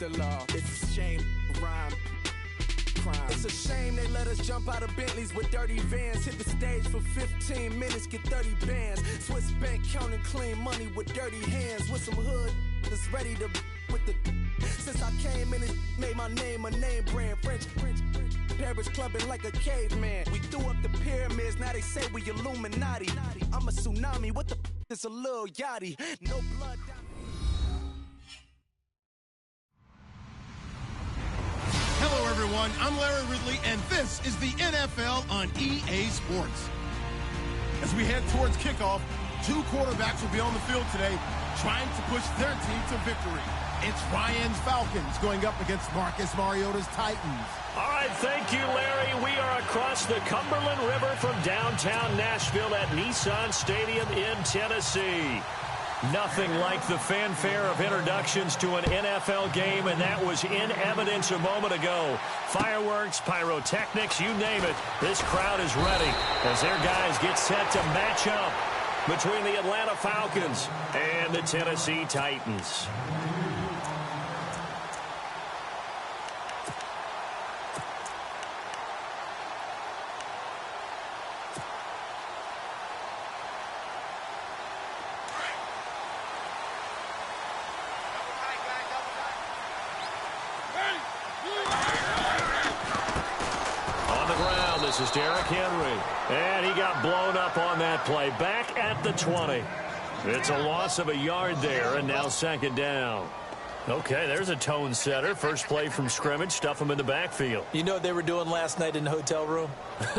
the law. It's a shame, rhyme. Crime. It's a shame they let us jump out of Bentleys with dirty vans. Hit the stage for 15 minutes, get 30 bands. Swiss bank counting clean money with dirty hands. With some hood that's ready to with the. Since I came in, it made my name a name brand. French. Paris clubbing like a caveman. We threw up the pyramids, now they say we Illuminati. I'm a tsunami, what the is a little yachty. No blood down. Hello, everyone. I'm Larry Ridley, and this is the NFL on EA Sports. As we head towards kickoff, two quarterbacks will be on the field today trying to push their team to victory. It's Ryan's Falcons going up against Marcus Mariota's Titans. All right, thank you, Larry. We are across the Cumberland River from downtown Nashville at Nissan Stadium in Tennessee. Nothing like the fanfare of introductions to an NFL game, and that was in evidence a moment ago. Fireworks, pyrotechnics, you name it. This crowd is ready as their guys get set to match up between the Atlanta Falcons and the Tennessee Titans. This is Derrick Henry, and he got blown up on that play. Back at the 20. It's a loss of a yard there, and now second down. Okay, there's a tone setter. First play from scrimmage, stuff him in the backfield. You know what they were doing last night in the hotel room?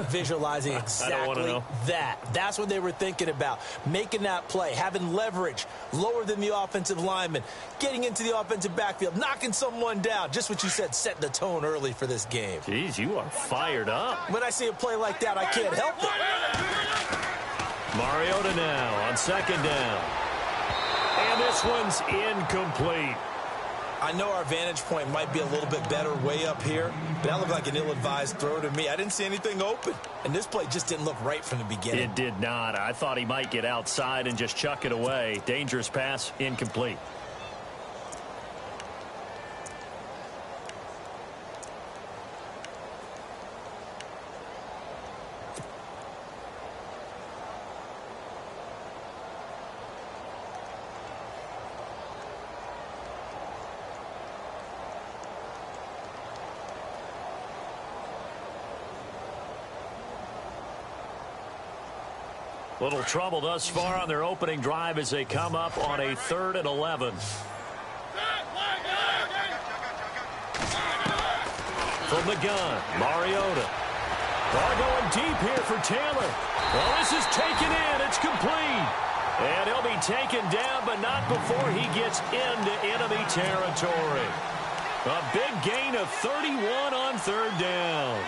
Visualizing exactly that. That's what they were thinking about. Making that play, having leverage, lower than the offensive lineman, getting into the offensive backfield, knocking someone down. Just what you said, setting the tone early for this game. Jeez, you are fired up. When I see a play like that, I can't help it. Mariota now on second down. And this one's incomplete. I know our vantage point might be a little bit better way up here, but that looked like an ill-advised throw to me. I didn't see anything open, and this play just didn't look right from the beginning. It did not. I thought he might get outside and just chuck it away. Dangerous pass, incomplete. Little trouble thus far on their opening drive as they come up on a 3rd and 11. From the gun, Mariota. Ball going deep here for Taylor. Well, this is taken in. It's complete. And he'll be taken down, but not before he gets into enemy territory. A big gain of 31 on 3rd down.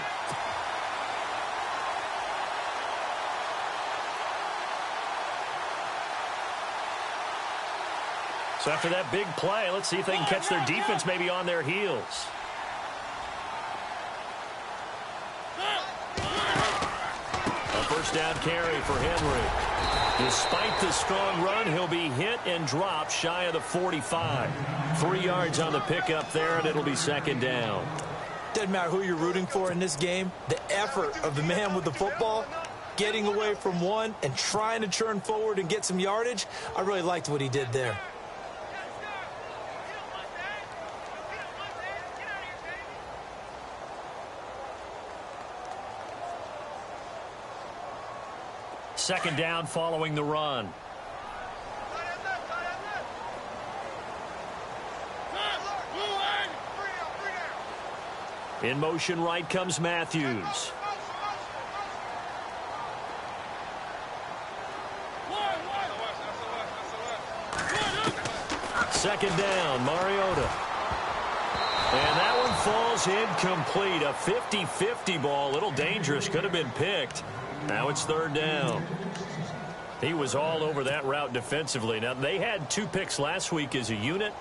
So after that big play, let's see if they can catch their defense maybe on their heels. A first down carry for Henry. Despite the strong run, he'll be hit and dropped shy of the 45. 3 yards on the pickup there, and it'll be second down. Doesn't matter who you're rooting for in this game. The effort of the man with the football, getting away from one and trying to churn forward and get some yardage, I really liked what he did there. Second down following the run. In motion right comes Matthews. Second down, Mariota. And that one falls incomplete. A 50-50 ball. A little dangerous. Could have been picked. Now it's 3rd down. He was all over that route defensively. Now, they had 2 picks last week as a unit.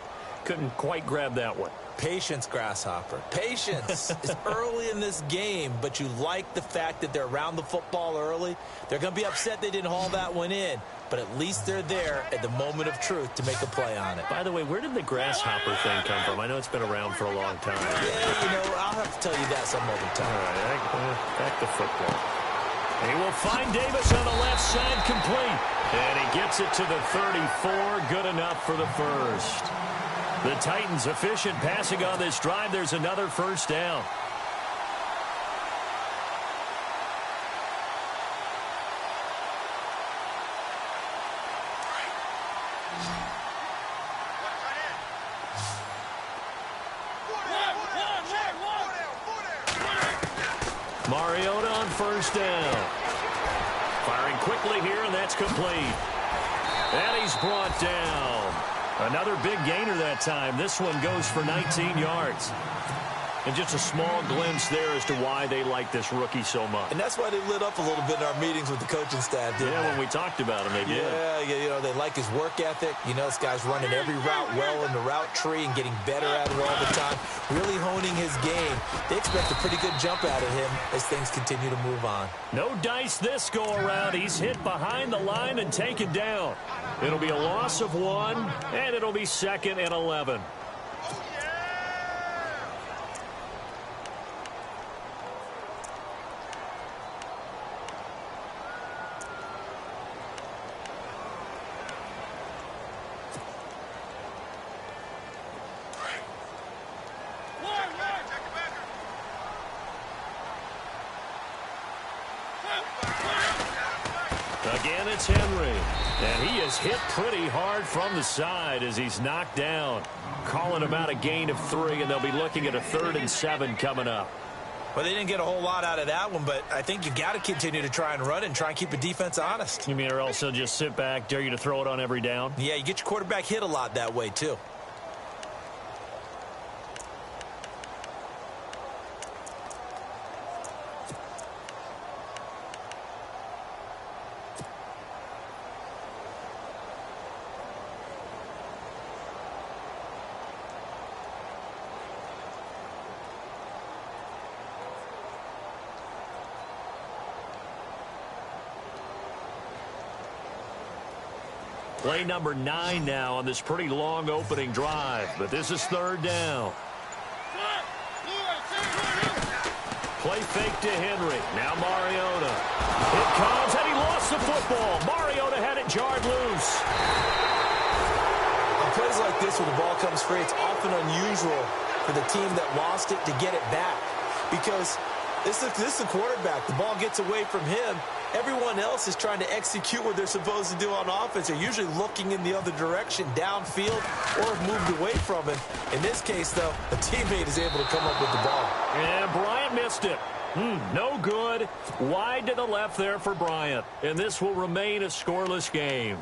couldn't quite grab that one. Patience, Grasshopper. Patience. It's early in this game, but you like the fact that they're around the football early. They're going to be upset they didn't haul that one in, but at least they're there at the moment of truth to make a play on it. By the way, where did the grasshopper thing come from? I know it's been around for a long time. Yeah, you know, I'll have to tell you that some other time. All right, back to football. He will find Davis on the left side, complete. And he gets it to the 34, good enough for the first. The Titans efficient passing on this drive. There's another first down. Mariota on first down. Firing quickly here, and that's complete. And he's brought down. Another big gainer that time. This one goes for 19 yards. And just a small glimpse there as to why they like this rookie so much. And that's why they lit up a little bit in our meetings with the coaching staff, didn't they? When we talked about him, they did. Yeah, you know, they like his work ethic. You know, this guy's running every route well in the route tree and getting better at it all the time, really honing his game. They expect a pretty good jump out of him as things continue to move on. No dice this go-around. He's hit behind the line and taken down. It'll be a loss of 1, and it'll be 2nd and 11. Again, it's Henry. And he is hit pretty hard from the side as he's knocked down. Calling about a gain of 3, and they'll be looking at a 3rd and 7 coming up. Well, they didn't get a whole lot out of that one, but I think you got to continue to try and run and try and keep the defense honest. You mean or else they'll just sit back, dare you to throw it on every down? Yeah, you get your quarterback hit a lot that way, too. Play number 9 now on this pretty long opening drive, but this is 3rd down. Play fake to Henry. Now Mariota. It comes, and he lost the football. Mariota had it jarred loose. On plays like this where the ball comes free, it's often unusual for the team that lost it to get it back because this is the quarterback. The ball gets away from him. Everyone else is trying to execute what they're supposed to do on offense. They're usually looking in the other direction, downfield, or have moved away from him. In this case, though, a teammate is able to come up with the ball. And Bryant missed it. No good. Wide to the left there for Bryant. And this will remain a scoreless game.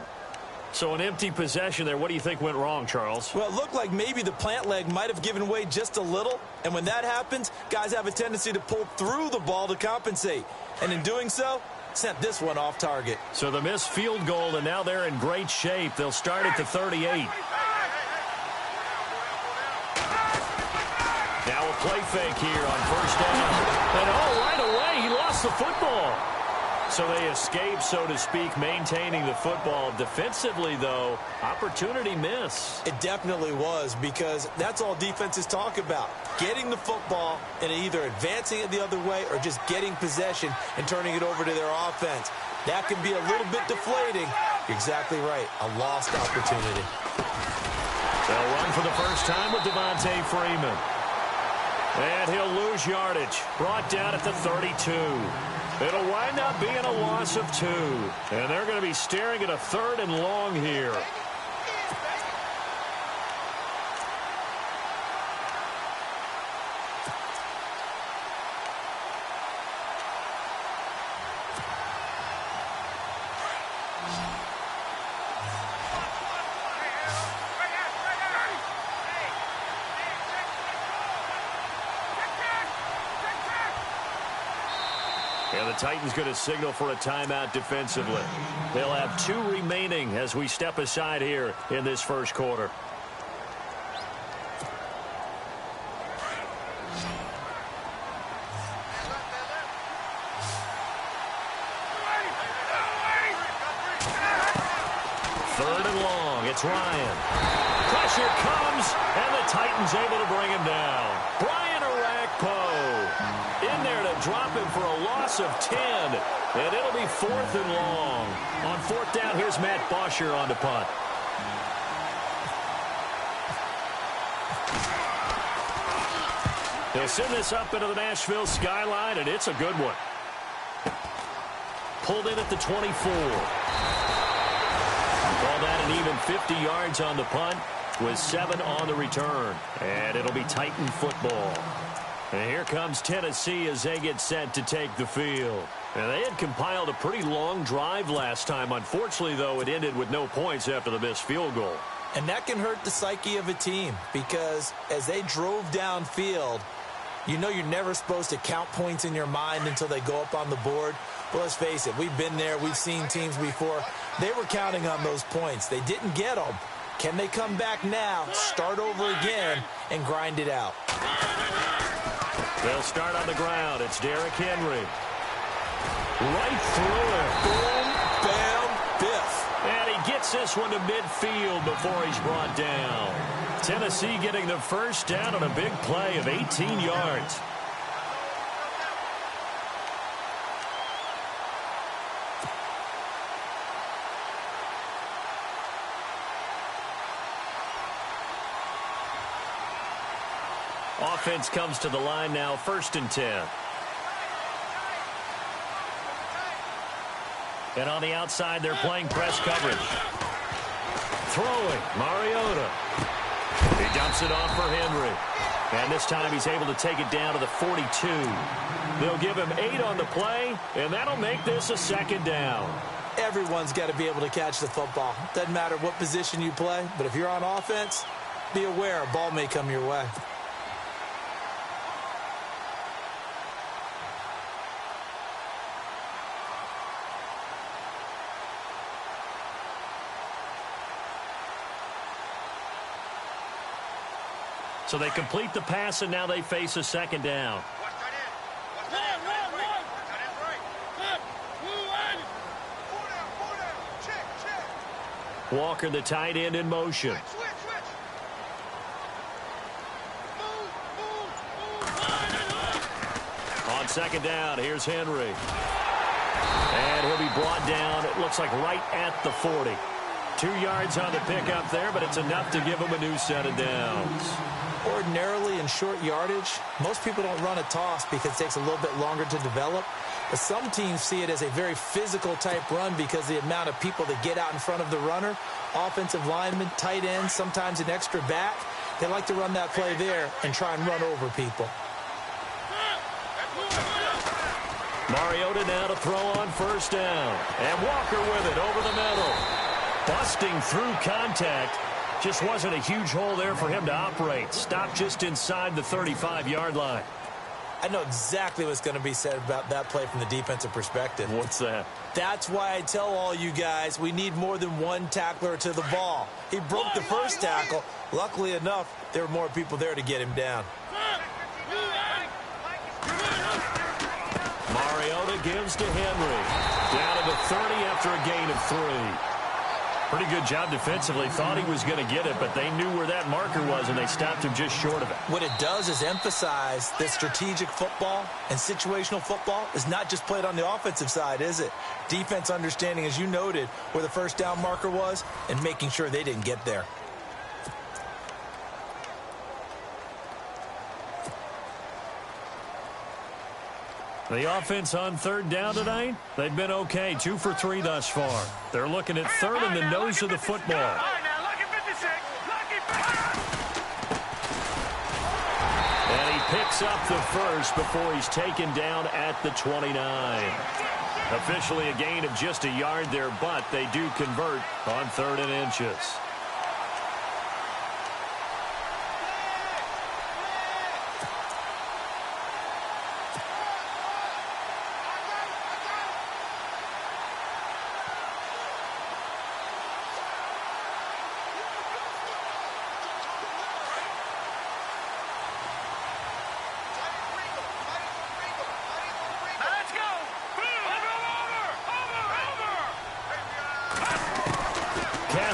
So an empty possession there. What do you think went wrong, Charles? Well, it looked like maybe the plant leg might have given way just a little. And when that happens, guys have a tendency to pull through the ball to compensate. And in doing so, sent this one off target. So the missed field goal, and now they're in great shape. They'll start at the 38. Now a play fake here on first down. And right away, he lost the football. So they escape, so to speak, maintaining the football. Defensively, though, opportunity miss. It definitely was, because that's all defenses talk about. Getting the football and either advancing it the other way or just getting possession and turning it over to their offense. That can be a little bit deflating. You're exactly right. A lost opportunity. They'll run for the first time with Devontae Freeman. And he'll lose yardage. Brought down at the 32. It'll wind up being a loss of 2. And they're going to be staring at a 3rd and long here. And the Titans going to signal for a timeout defensively. They'll have 2 remaining as we step aside here in this first quarter. It's Ryan. Pressure comes, and the Titans able to bring him down. Brian Orakpo in there to drop him for a loss of 10, and it'll be 4th and long. On 4th down, here's Matt Bosher on to punt. They'll send this up into the Nashville skyline, and it's a good one. Pulled in at the 24. Call that an even 50 yards on the punt with 7 on the return. And it'll be Titan football. And here comes Tennessee as they get set to take the field. And they had compiled a pretty long drive last time. Unfortunately, though, it ended with no points after the missed field goal. And that can hurt the psyche of a team because as they drove downfield, you know you're never supposed to count points in your mind until they go up on the board. Well, let's face it, we've been there. We've seen teams before. They were counting on those points. They didn't get them. Can they come back now, start over again, and grind it out? They'll start on the ground. It's Derrick Henry. Right through it. Boom, bam, biff. And he gets this one to midfield before he's brought down. Tennessee getting the first down on a big play of 18 yards. Offense comes to the line now, 1st and 10. And on the outside, they're playing press coverage. Throwing, Mariota. He dumps it off for Henry. And this time he's able to take it down to the 42. They'll give him 8 on the play, and that'll make this a 2nd down. Everyone's got to be able to catch the football. Doesn't matter what position you play, but if you're on offense, be aware a ball may come your way. So they complete the pass, and now they face a 2nd down. Walker, the tight end, in motion. On 2nd down, here's Henry. And he'll be brought down, it looks like right at the 40. 2 yards on the pickup there, but it's enough to give him a new set of downs. Ordinarily in short yardage, most people don't run a toss because it takes a little bit longer to develop. But some teams see it as a very physical type run because the amount of people that get out in front of the runner, offensive linemen, tight ends, sometimes an extra back, they like to run that play there and try and run over people. Mariota now to throw on 1st down. And Walker with it over the middle. Busting through contact. Just wasn't a huge hole there for him to operate. Stopped just inside the 35-yard line. I know exactly what's going to be said about that play from the defensive perspective. What's that? That's why I tell all you guys we need more than one tackler to the ball. He broke the first tackle. Luckily enough, there were more people there to get him down. Mariota gives to Henry. Down to the 30 after a gain of 3. Pretty good job defensively. Thought he was going to get it, but they knew where that marker was, and they stopped him just short of it. What it does is emphasize that strategic football and situational football is not just played on the offensive side, is it? Defense understanding, as you noted, where the 1st down marker was and making sure they didn't get there. The offense on 3rd down tonight, they've been okay. 2 for 3 thus far. They're looking at 3rd in the nose of the football. And he picks up the first before he's taken down at the 29. Officially a gain of just a yard there, but they do convert on 3rd and inches.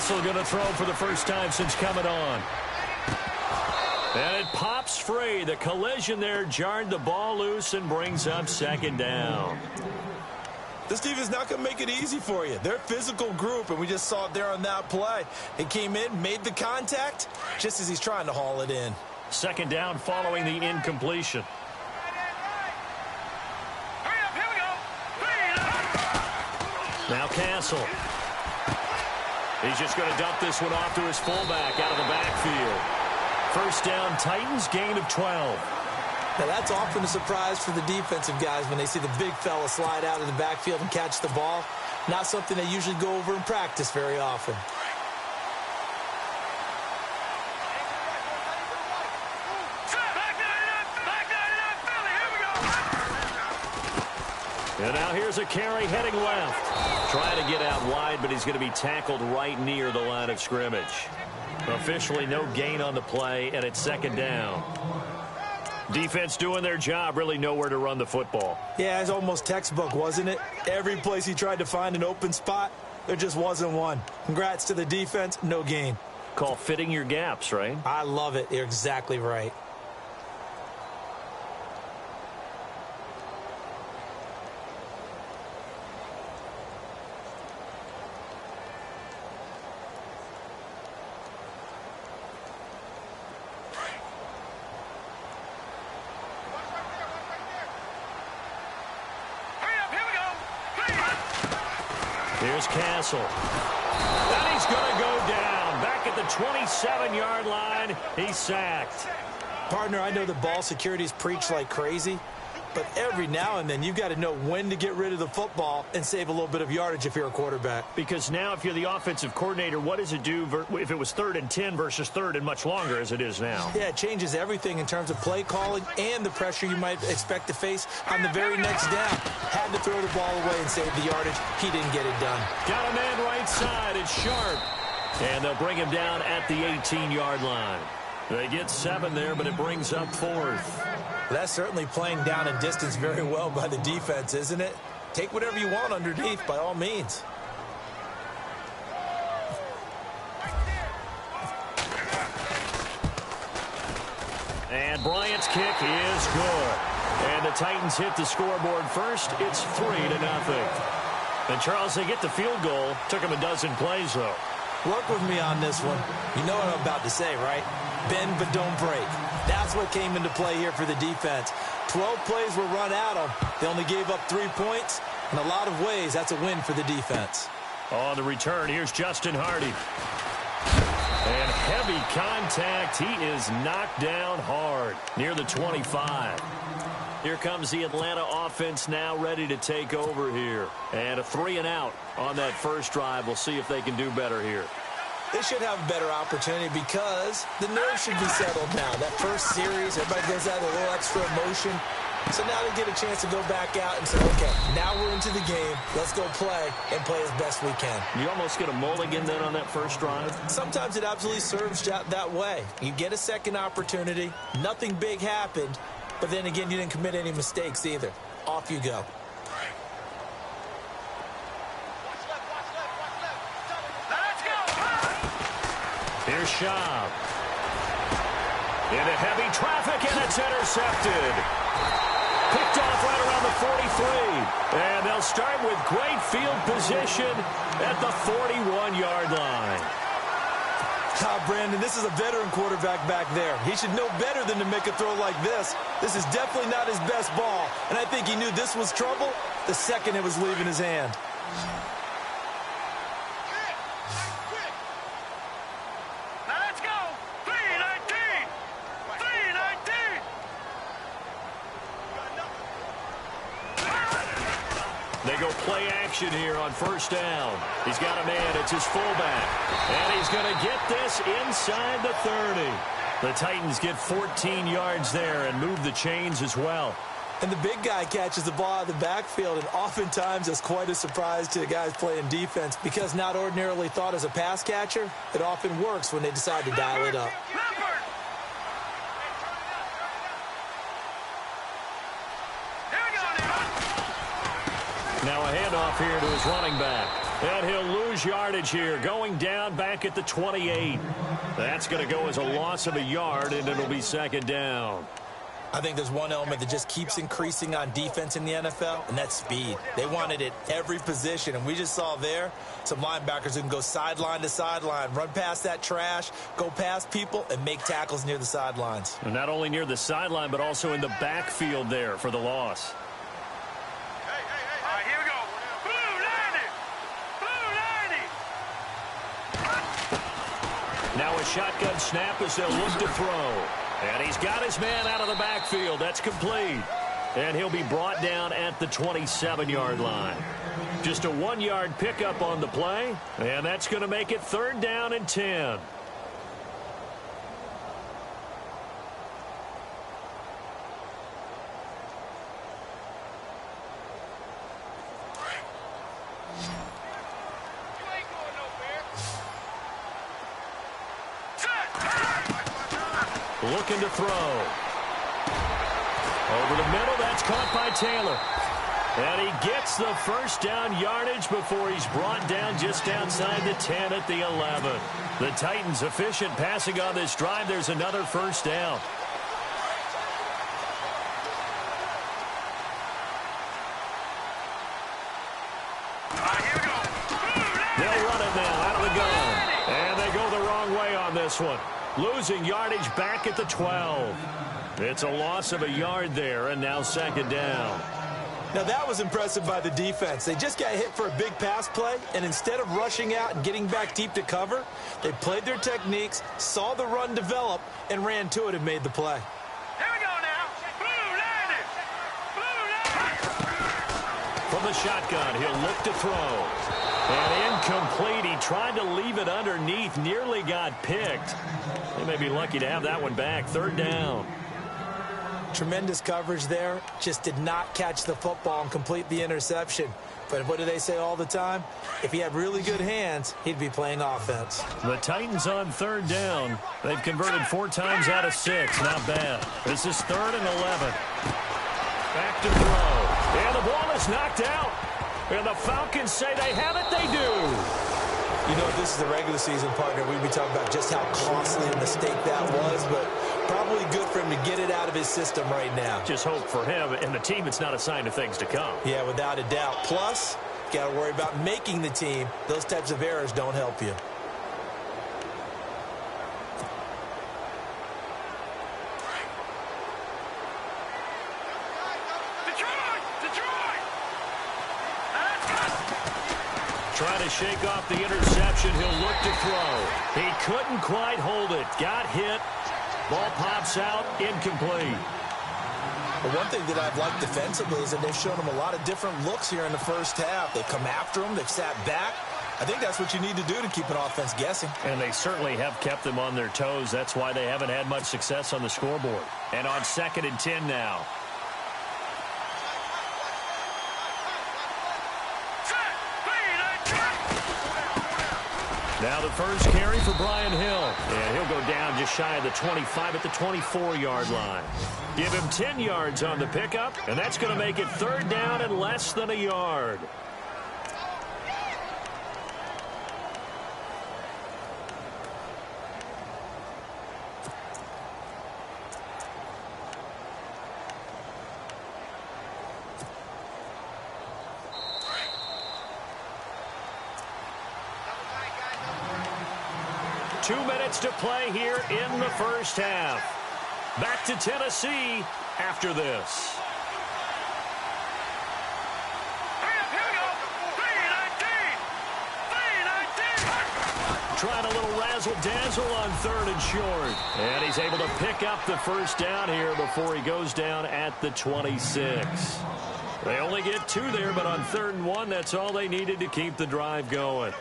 Castle going to throw for the first time since coming on. And it pops free. The collision there jarred the ball loose and brings up second down. This defense is not going to make it easy for you. They're a physical group, and we just saw it there on that play. It came in, made the contact, just as he's trying to haul it in. Second down following the incompletion. Now Castle. He's just going to dump this one off to his fullback out of the backfield. First down, Titans, gain of 12. Now, that's often a surprise for the defensive guys when they see the big fella slide out of the backfield and catch the ball. Not something they usually go over in practice very often. And now here's a carry heading left. Trying to get out wide, but he's going to be tackled right near the line of scrimmage. Officially no gain on the play, and it's second down. Defense doing their job, really nowhere to run the football. Yeah, it's almost textbook, wasn't it? Every place he tried to find an open spot, there just wasn't one. Congrats to the defense, no gain. Call fitting your gaps, right? I love it. You're exactly right. Here's Castle. And he's going to go down. Back at the 27-yard line, he's sacked. Partner, I know the ball security's preached like crazy, but every now and then you've got to know when to get rid of the football and save a little bit of yardage if you're a quarterback. Because now if you're the offensive coordinator, what does it do if it was 3rd and 10 versus 3rd and much longer as it is now? Yeah, it changes everything in terms of play calling and the pressure you might expect to face on the very next down. Had to throw the ball away and save the yardage. He didn't get it done. Got a man right side. It's Sharp. And they'll bring him down at the 18-yard line. They get 7 there, but it brings up 4th. That's certainly playing down and distance very well by the defense, isn't it? Take whatever you want underneath, by all means. And Bryant's kick is good. And the Titans hit the scoreboard first. It's 3-0. And, Charles, they get the field goal. Took them a dozen plays, though. Work with me on this one. You know what I'm about to say, right? Bend but don't break. That's what came into play here for the defense. 12 plays were run at them. They only gave up 3 points. In a lot of ways, that's a win for the defense. On the return, here's Justin Hardy. And heavy contact. He is knocked down hard near the 25. Here comes the Atlanta offense now ready to take over here. And a 3-and-out on that first drive. We'll see if they can do better here. They should have a better opportunity because the nerves should be settled now. That first series, everybody goes out with a little extra emotion. So now they get a chance to go back out and say, okay, now we're into the game. Let's go play and play as best we can. You almost get a mulligan then on that first drive? Sometimes it absolutely serves that way. You get a second opportunity. Nothing big happened. But then again, you didn't commit any mistakes either. Off you go. Here's Schaub. Into heavy traffic, and it's intercepted. Picked off right around the 43. And they'll start with great field position at the 41-yard line. Brandon, this is a veteran quarterback back there. He should know better than to make a throw like this. This is definitely not his best ball, and I think he knew this was trouble the second it was leaving his hand. Now let's go. 3-19. 3-19. They go play action here on first down. He's got a man. It's his fullback. And he's going to get this inside the 30. The Titans get 14 yards there and move the chains as well. And the big guy catches the ball out of the backfield, and oftentimes that's quite a surprise to the guys playing defense because not ordinarily thought as a pass catcher, it often works when they decide to dial it up. Now a handoff here to his running back. And he'll lose yardage here, going down back at the 28. That's going to go as a loss of a yard, and it'll be second down. I think there's one element that just keeps increasing on defense in the NFL, and that's speed. They want it at every position, and we just saw there some linebackers who can go sideline to sideline, run past that trash, go past people, and make tackles near the sidelines. And not only near the sideline, but also in the backfield there for the loss. Here we go. Blue 90. Now a shotgun snap as they'll look to throw. And he's got his man out of the backfield. That's complete. And he'll be brought down at the 27-yard line. Just a 1-yard pickup on the play. And that's going to make it third down and 10. Looking to throw. Over the middle, that's caught by Taylor. And he gets the first down yardage before he's brought down just outside the 10 at the 11. The Titans efficient passing on this drive. There's another first down. Here we go. They'll run it now out of the gun. And they go the wrong way on this one. Losing yardage back at the 12. It's a loss of a yard there, and now second down. Now, that was impressive by the defense. They just got hit for a big pass play, and instead of rushing out and getting back deep to cover, they played their techniques, saw the run develop, and ran to it and made the play. Here we go now. Blue 90. From the shotgun, he'll look to throw. And incomplete. He tried to leave it underneath, nearly got picked. They may be lucky to have that one back. Third down. Tremendous coverage there. Just did not catch the football and complete the interception. But what do they say all the time? If he had really good hands, he'd be playing offense. The Titans on third down. They've converted 4 times out of 6. Not bad. This is 3rd and 11. Back to throw. And the ball is knocked out. And the Falcons say they have it. They do. You know, if this is the regular season, partner, we'd be talking about just how costly a mistake that was, but probably good for him to get it out of his system right now. Just hope for him and the team it's not a sign of things to come. Yeah, without a doubt. Plus, got to worry about making the team. Those types of errors don't help you. Trying to shake off the interception. He'll look to throw. He couldn't quite hold it. Got hit. Ball pops out. Incomplete. Well, one thing that I've liked defensively is that they've shown him a lot of different looks here in the first half. They've come after him. They've sat back. I think that's what you need to do to keep an offense guessing. And they certainly have kept them on their toes. That's why they haven't had much success on the scoreboard. And on 2nd and 10 now. Now the first carry for Brian Hill. And he'll go down just shy of the 25 at the 24-yard line. Give him 10 yards on the pickup, and that's going to make it 3rd down and less than a yard. To play here in the first half. Back to Tennessee after this. Trying a little razzle-dazzle on 3rd and short. And he's able to pick up the first down here before he goes down at the 26. They only get 2 there, but on 3rd and 1, that's all they needed to keep the drive going.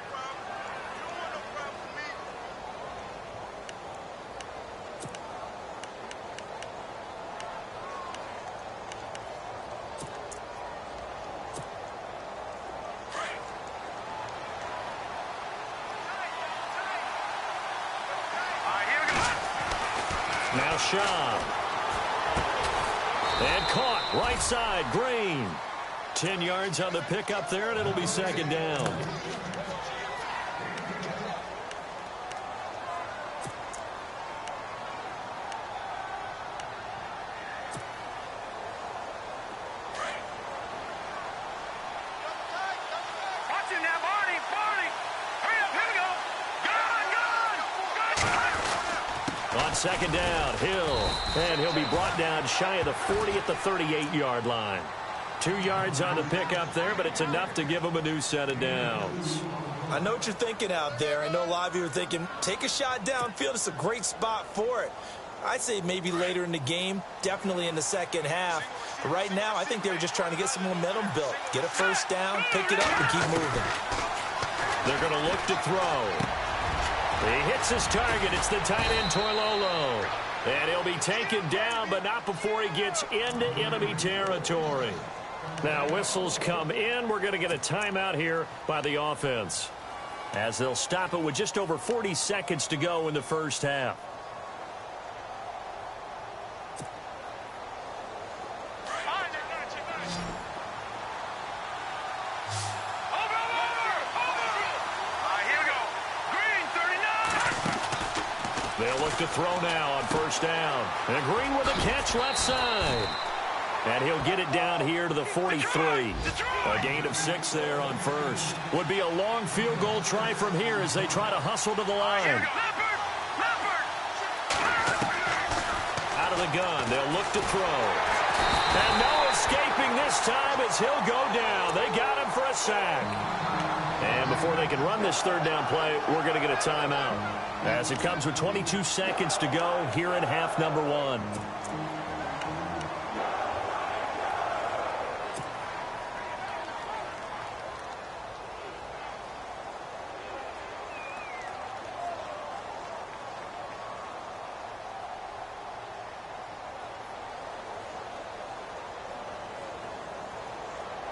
Now Shaw. And caught right side, Green. 10 yards on the pickup there, and it'll be second down. On second down, Hill. And he'll be brought down shy of the 40 at the 38-yard line. 2 yards on the pickup there, but it's enough to give him a new set of downs. I know what you're thinking out there. I know a lot of you are thinking, take a shot downfield. It's a great spot for it. I'd say maybe later in the game, definitely in the second half. But right now, I think they were just trying to get some momentum built. Get a first down, pick it up, and keep moving. They're going to look to throw. He hits his target. It's the tight end, Toilolo. And he'll be taken down, but not before he gets into enemy territory. Now, whistles come in. We're going to get a timeout here by the offense, as they'll stop it with just over 40 seconds to go in the first half. They'll look to throw now on first down. And Green with a catch left side. And he'll get it down here to the 43. A gain of 6 there on first. Would be a long field goal try from here as they try to hustle to the line. Out of the gun, they'll look to throw. And no escaping this time as he'll go down. They got him for a sack. And before they can run this third down play, we're going to get a timeout, as it comes with 22 seconds to go here in half number 1.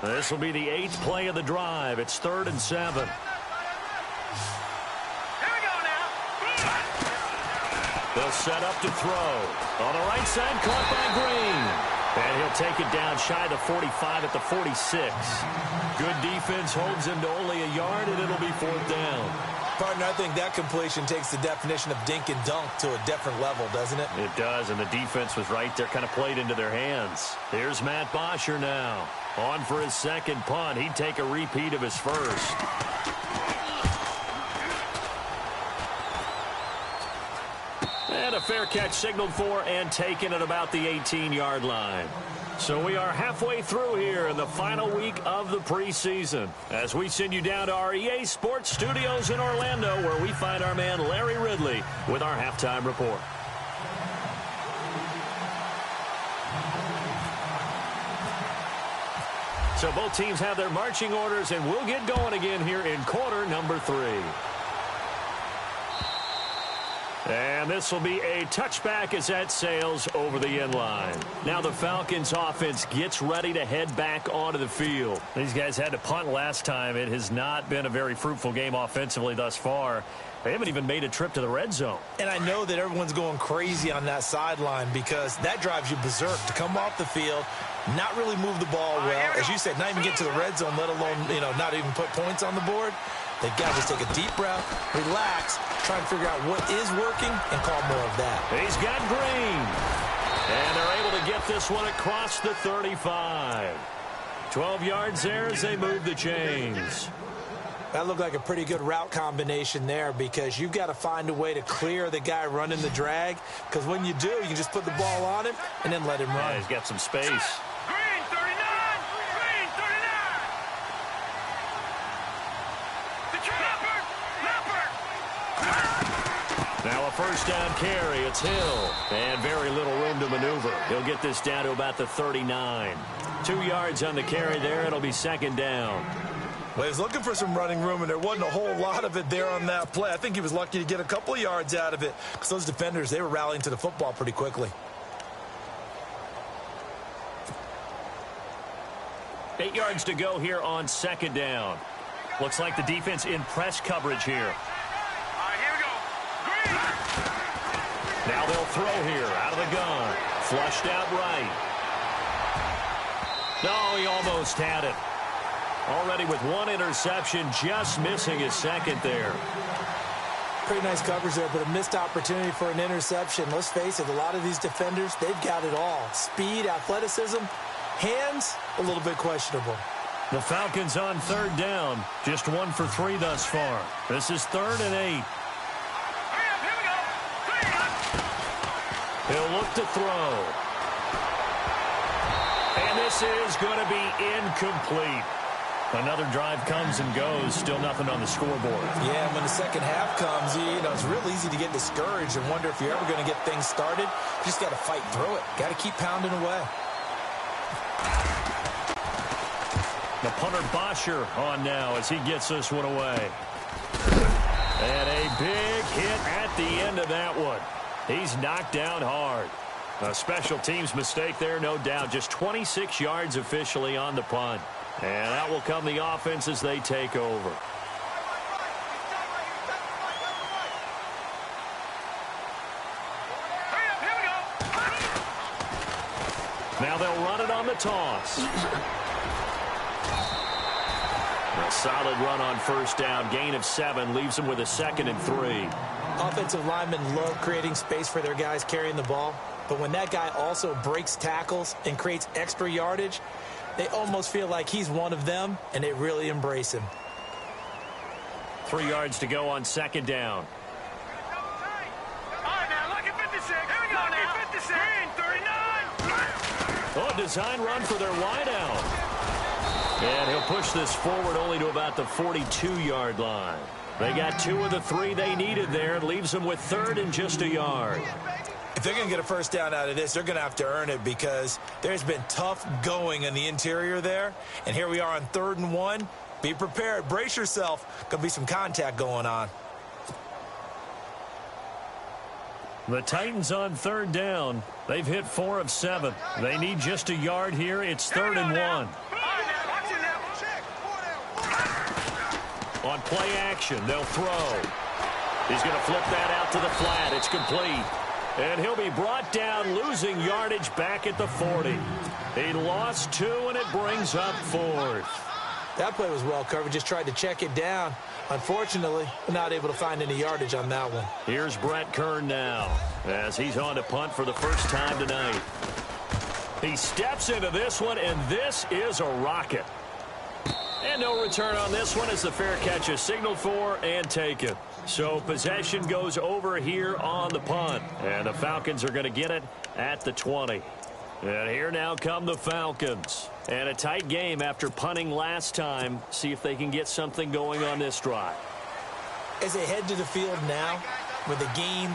This will be the 8th play of the drive. It's 3rd and 7. Here we go now. They'll set up to throw. On the right side, caught by Green. And he'll take it down shy of the 45 at the 46. Good defense holds him to only a yard, and it'll be 4th down. Partner, I think that completion takes the definition of dink and dunk to a different level, doesn't it? It does, and the defense was right there, kind of played into their hands. Here's Matt Bosher now. On for his second punt. He'd take a repeat of his first. And a fair catch signaled for and taken at about the 18-yard line. So we are halfway through here in the final week of the preseason, as we send you down to our EA Sports Studios in Orlando, where we find our man Larry Ridley with our halftime report. So both teams have their marching orders, and we'll get going again here in quarter number 3. And this will be a touchback as that sails over the end line. Now the Falcons offense gets ready to head back onto the field. These guys had to punt last time. It has not been a very fruitful game offensively thus far. They haven't even made a trip to the red zone. And I know that everyone's going crazy on that sideline because that drives you berserk to come off the field, not really move the ball well. As you said, not even get to the red zone, let alone, not even put points on the board. They've got to just take a deep breath, relax, try and figure out what is working, and call more of that. He's got Green. And they're able to get this one across the 35. 12 yards there as they move the chains. That looked like a pretty good route combination there, because you've got to find a way to clear the guy running the drag, because when you do, you can just put the ball on him and then let him run. Yeah, he's got some space. Green 39! Green 39! Now a first down carry. It's Hill. And very little room to maneuver. He'll get this down to about the 39. 2 yards on the carry there. It'll be second down. Well, he was looking for some running room, and there wasn't a whole lot of it there on that play. I think he was lucky to get a couple of yards out of it, because those defenders, they were rallying to the football pretty quickly. 8 yards to go here on second down. Looks like the defense in press coverage here. All right, here we go. Green! Now they'll throw here out of the gun. Flushed out right. No, he almost had it. Already with one interception, just missing his second there. Pretty nice coverage there, but a missed opportunity for an interception. Let's face it, a lot of these defenders, they've got it all. Speed, athleticism, hands, a little bit questionable. The Falcons on third down. Just 1 for 3 thus far. This is 3rd and 8. Here we go. He'll look to throw. And this is going to be incomplete. Another drive comes and goes. Still nothing on the scoreboard. Yeah, when the second half comes, you know, it's real easy to get discouraged and wonder if you're ever going to get things started. You just got to fight through it. Got to keep pounding away. The punter Bosher on now as he gets this one away. And a big hit at the end of that one. He's knocked down hard. A special teams mistake there, no doubt. Just 26 yards officially on the punt. And that will come the offense as they take over. Here we go. Now they'll run it on the toss. A solid run on first down. Gain of 7 leaves them with a 2nd and 3. Offensive linemen love creating space for their guys carrying the ball. But when that guy also breaks tackles and creates extra yardage, they almost feel like he's one of them, and they really embrace him. 3 yards to go on 2nd down. All right, now, look at 56. Here we go now. 56. Green, 39. Oh, design run for their wideout. And he'll push this forward only to about the 42-yard line. They got 2 of the 3 they needed there. It leaves them with 3rd and just a yard. If they're going to get a first down out of this, they're going to have to earn it because there's been tough going in the interior there. And here we are on 3rd and 1. Be prepared. Brace yourself. Going to be some contact going on. The Titans on 3rd down. They've hit 4 of 7. They need just a yard here. It's 3rd and 1. On play action, they'll throw. He's going to flip that out to the flat. It's complete. And he'll be brought down, losing yardage back at the 40. He lost 2, and it brings up 4th. That play was well covered. Just tried to check it down. Unfortunately, not able to find any yardage on that one. Here's Brett Kern now as he's on to punt for the first time tonight. He steps into this one, and this is a rocket. And no return on this one as the fair catch is signaled for and taken. So possession goes over here on the punt. And the Falcons are going to get it at the 20. And here now come the Falcons. And a tight game after punting last time. See if they can get something going on this drive. As they head to the field now, with the game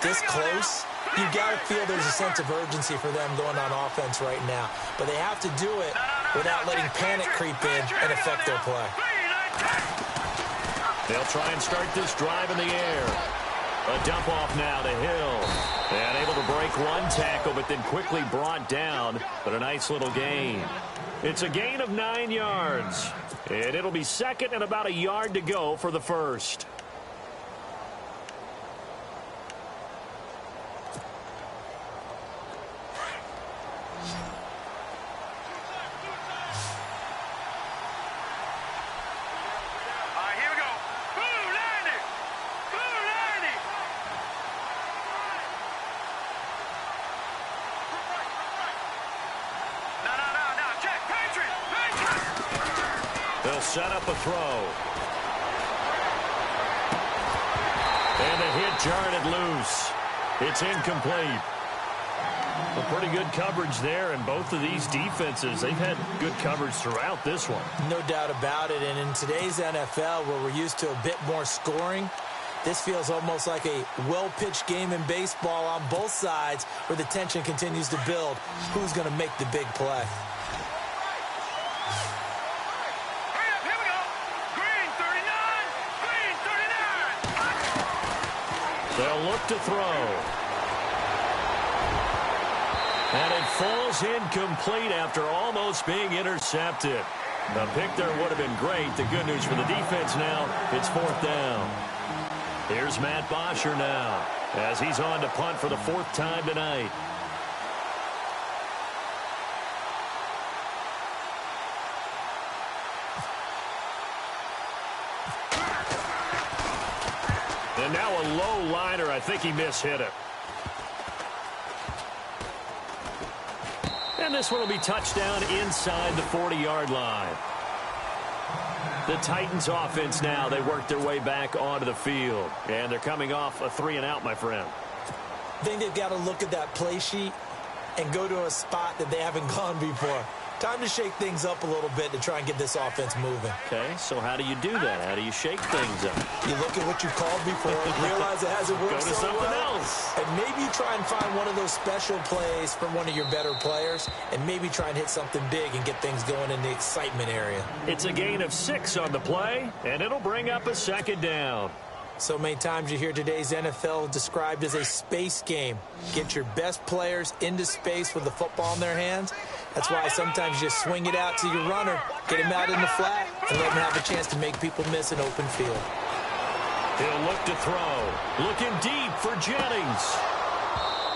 this close, you've got to feel there's a sense of urgency for them going on offense right now. But they have to do it without letting panic creep in and affect their play. They'll try and start this drive in the air. A dump off now to Hill. And able to break one tackle, but then quickly brought down. But a nice little gain. It's a gain of 9 yards. And it'll be 2nd and about a yard to go for the first. They'll set up a throw. And the hit jarred it loose. It's incomplete. A pretty good coverage there, and both of these defenses, they've had good coverage throughout this one. No doubt about it, and in today's NFL, where we're used to a bit more scoring, this feels almost like a well-pitched game in baseball on both sides where the tension continues to build. Who's going to make the big play? They'll look to throw. And it falls incomplete after almost being intercepted. The pick there would have been great. The good news for the defense now, it's 4th down. Here's Matt Bosher now as he's on to punt for the 4th time tonight. And now a low liner. I think he mishit it. And this one will be touchdown inside the 40-yard line. The Titans offense now, they work their way back onto the field. And they're coming off a 3-and-out, my friend. I think they've got to look at that play sheet and go to a spot that they haven't gone before. Time to shake things up a little bit to try and get this offense moving. Okay, so how do you do that? How do you shake things up? You look at what you called before, realize it hasn't worked Go to so something well, else. and maybe you try and find one of those special plays from one of your better players, and maybe try and hit something big and get things going in the excitement area. It's a gain of 6 on the play, and it'll bring up a 2nd down. So many times you hear today's NFL described as a space game. Get your best players into space with the football in their hands. That's why sometimes you just swing it out to your runner, get him out in the flat, and let him have a chance to make people miss an open field. He'll look to throw. Looking deep for Jennings.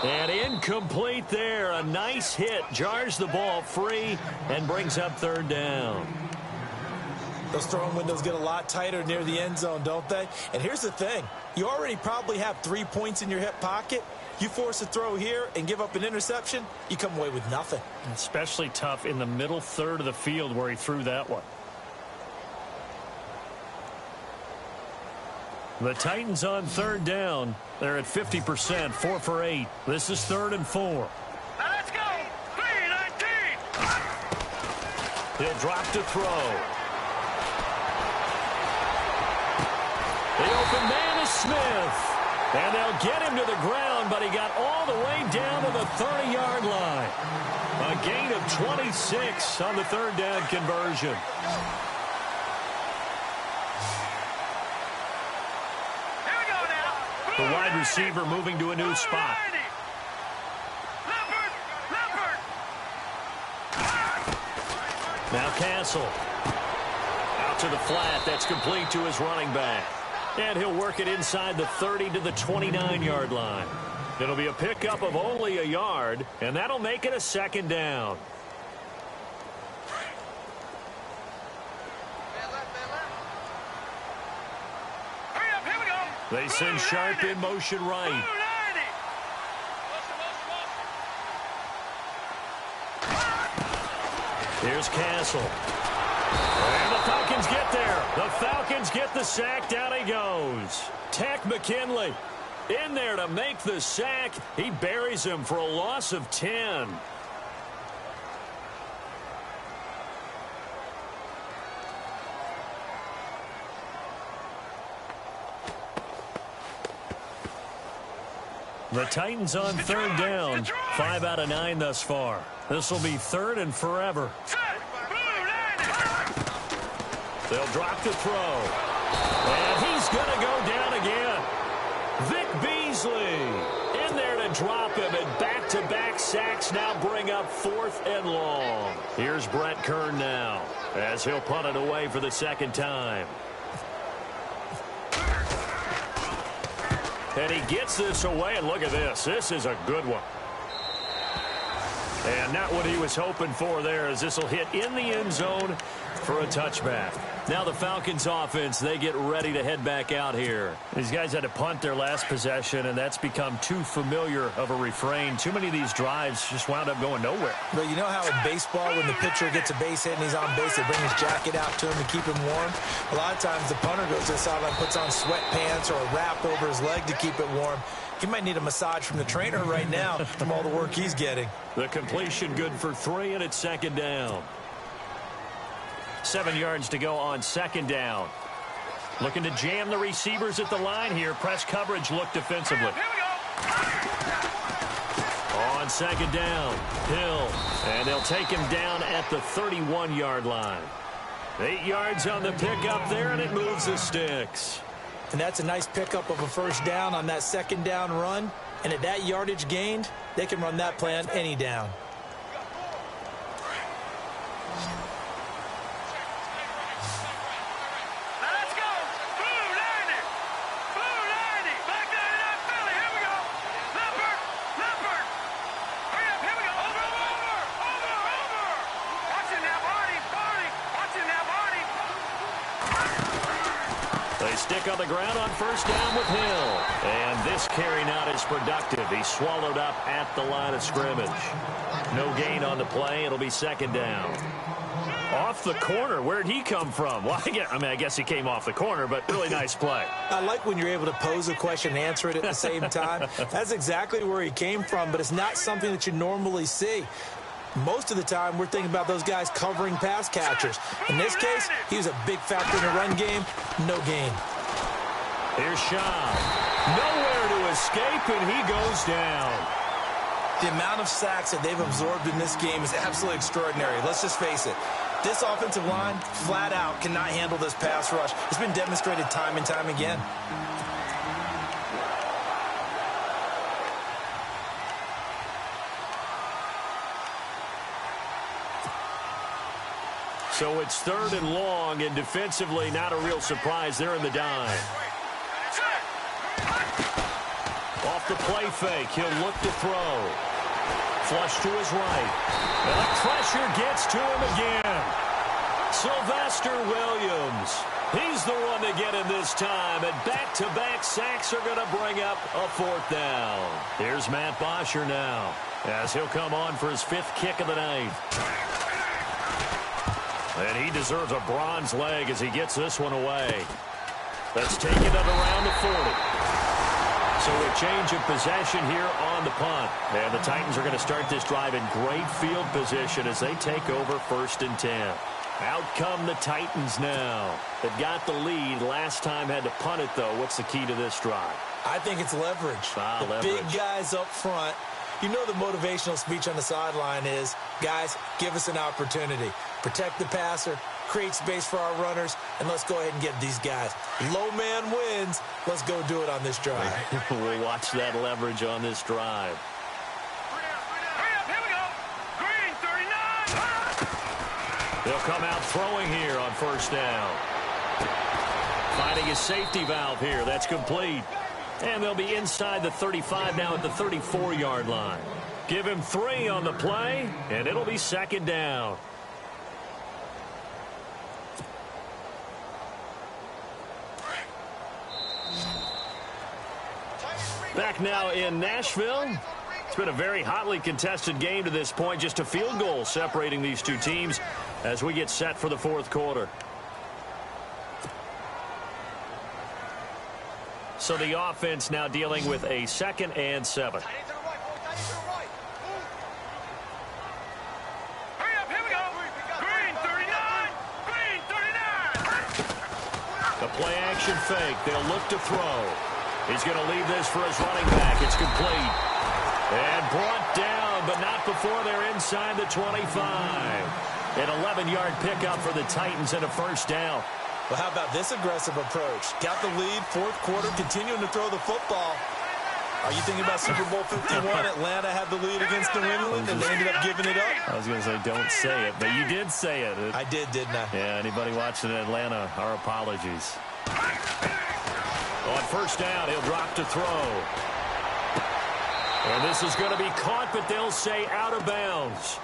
And incomplete there. A nice hit. Jars the ball free and brings up 3rd down. Those throwing windows get a lot tighter near the end zone, don't they? And here's the thing. You already probably have 3 points in your hip pocket. You force a throw here and give up an interception, you come away with nothing. Especially tough in the middle third of the field where he threw that one. The Titans on 3rd down. They're at 50%, 4 for 8. This is 3rd and 4. Now let's go. 3-19. He'll drop to throw. The open man is Smith. And they'll get him to the ground, but he got all the way down to the 30-yard line. A gain of 26 on the 3rd down conversion. Here we go now. The wide receiver moving to a new spot. Leopard. Now Castle. Out to the flat. That's complete to his running back. And he'll work it inside the 30 to the 29-yard line. It'll be a pickup of only a yard, and that'll make it a 2nd down. Hurry up, here we go. They send Sharp in motion right. Here's Castle. And the Falcons get there. The Falcons get the sack. Down he goes. Tech McKinley in there to make the sack. He buries him for a loss of 10. The Titans on 3rd down. 5 out of 9 thus far. This will be 3rd and forever. They'll drop the throw. And he's going to go down again. Vic Beasley in there to drop him. And back-to-back sacks now bring up 4th and long. Here's Brett Kern now as he'll punt it away for the 2nd time. And he gets this away. And look at this. This is a good one. And not what he was hoping for there, as this will hit in the end zone for a touchback. Now the Falcons offense, they get ready to head back out here. These guys had to punt their last possession, and that's become too familiar of a refrain. Too many of these drives just wound up going nowhere. But you know how in baseball, when the pitcher gets a base hit and he's on base, they bring his jacket out to him to keep him warm? A lot of times the punter goes to the sideline, puts on sweatpants or a wrap over his leg to keep it warm. He might need a massage from the trainer right now from all the work he's getting. The completion good for 3, and it's 2nd down. 7 yards to go on 2nd down. Looking to jam the receivers at the line here. Press coverage look defensively. On 2nd down, Hill. And they'll take him down at the 31-yard line. 8 yards on the pickup there, and it moves the sticks. And that's a nice pickup of a 1st down on that 2nd down run. And at that yardage gained, they can run that play on any down. stick on the ground on first down with Hill. And this carry not as productive. He's swallowed up at the line of scrimmage. No gain on the play. It'll be second down. Off the corner. Where'd he come from? Well, I guess he came off the corner, but really nice play. I like when you're able to pose a question and answer it at the same time. That's exactly where he came from, but it's not something that you normally see. Most of the time, we're thinking about those guys covering pass catchers. In this case, he was a big factor in the run game. No gain. Here's Shaw. Nowhere to escape, and he goes down. The amount of sacks that they've absorbed in this game is absolutely extraordinary. Let's just face it. This offensive line, flat out, cannot handle this pass rush. It's been demonstrated time and time again. So it's third and long, and defensively not a real surprise. They're in the dime. Off the play fake, he'll look to throw. Flush to his right. And the pressure gets to him again. Sylvester Williams. He's the one to get him this time. And back-to-back sacks are going to bring up a fourth down. Here's Matt Bosher now, as he'll come on for his fifth kick of the night. And he deserves a bronze leg as he gets this one away. Let's take it at around the 40. So a change of possession here on the punt. And the Titans are going to start this drive in great field position as they take over 1st and 10. Out come the Titans now. They've got the lead. Last time had to punt it, though. What's the key to this drive? I think it's leverage. Leverage. Big guys up front. You know the motivational speech on the sideline is, guys, give us an opportunity. Protect the passer, create space for our runners, and let's go ahead and get these guys. Low man wins. Let's go do it on this drive. We'll watch that leverage on this drive. Here we go. Green, 39. They'll come out throwing here on first down. Finding a safety valve here. That's complete. And they'll be inside the 35 now at the 34-yard line. Give him 3 on the play, and it'll be second down. Back now in Nashville. It's been a very hotly contested game to this point. Just a field goal separating these two teams as we get set for the fourth quarter. So the offense now dealing with a 2nd and 7. Hurry up, here we go. Green, 39. Green, 39. The play action fake. They'll look to throw. He's going to leave this for his running back. It's complete. And brought down, but not before they're inside the 25. An 11-yard pickup for the Titans and a first down. Well, how about this aggressive approach? Got the lead, 4th quarter, continuing to throw the football. Are you thinking about Super Bowl 51? Atlanta had the lead against New England, and they ended up giving it up? I was going to say don't say it, but you did say it. I didn't I? Yeah, anybody watching Atlanta, our apologies. On first down, he'll drop to throw. And this is going to be caught, but they'll say out of bounds.